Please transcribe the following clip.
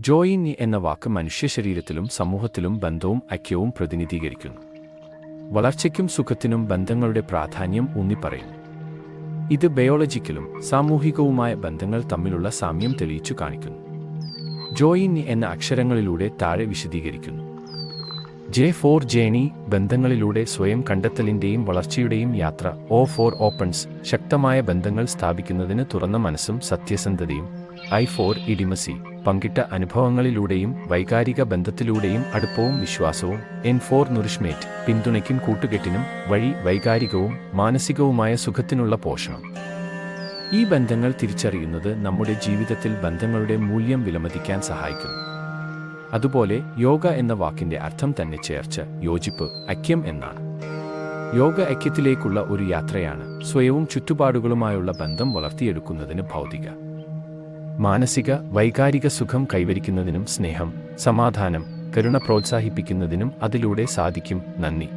ജോയിനി എന്ന വാക്ക് മനുഷ്യശരീരത്തിലും സമൂഹത്തിലും ബന്ധവും ഐക്യവും പ്രതിനിധീകരിക്കുന്നു. വളർച്ചയ്ക്കും സുഖത്തിനും ബന്ധങ്ങളുടെ പ്രാധാന്യം ഊന്നിപ്പറയുന്നു. ഇത് ബയോളജിക്കലും സാമൂഹികവുമായ ബന്ധങ്ങൾ തമ്മിലുള്ള സാമ്യം തെളിയിച്ചു കാണിക്കുന്നു. ജോയിനി എന്ന അക്ഷരങ്ങളിലൂടെ താഴെ വിശദീകരിക്കുന്നു. ജെ ഫോർ ജേണി, ബന്ധങ്ങളിലൂടെ സ്വയം കണ്ടെത്തലിൻ്റെയും വളർച്ചയുടെയും യാത്ര. ഒ ഫോർ ഓപ്പൺസ്, ശക്തമായ ബന്ധങ്ങൾ സ്ഥാപിക്കുന്നതിന് തുറന്ന മനസ്സും സത്യസന്ധതയും. ഐ ഫോർ ഇഡിമസി, പങ്കിട്ട അനുഭവങ്ങളിലൂടെയും വൈകാരിക ബന്ധത്തിലൂടെയും അടുപ്പവും വിശ്വാസവും. എൻ ഫോർ നുറിഷ്മേറ്റ്, പിന്തുണയ്ക്കും കൂട്ടുകെട്ടിനും വഴി വൈകാരികവും മാനസികവുമായ സുഖത്തിനുള്ള പോഷണം. ഈ ബന്ധങ്ങൾ തിരിച്ചറിയുന്നത് നമ്മുടെ ജീവിതത്തിൽ ബന്ധങ്ങളുടെ മൂല്യം വിലമതിക്കാൻ സഹായിക്കുന്നു. അതുപോലെ യോഗ എന്ന വാക്കിന്റെ അർത്ഥം തന്നെ ചേർച്ച, യോജിപ്പ്, ഐക്യം എന്നാണ്. യോഗ ഐക്യത്തിലേക്കുള്ള ഒരു യാത്രയാണ്. സ്വയവും ചുറ്റുപാടുകളുമായുള്ള ബന്ധം വളർത്തിയെടുക്കുന്നതിന് ഭൗതിക, മാനസിക, വൈകാരിക സുഖം കൈവരിക്കുന്നതിനും സ്നേഹം, സമാധാനം, കരുണ പ്രോത്സാഹിപ്പിക്കുന്നതിനും അതിലൂടെ സാധിക്കും. നന്ദി.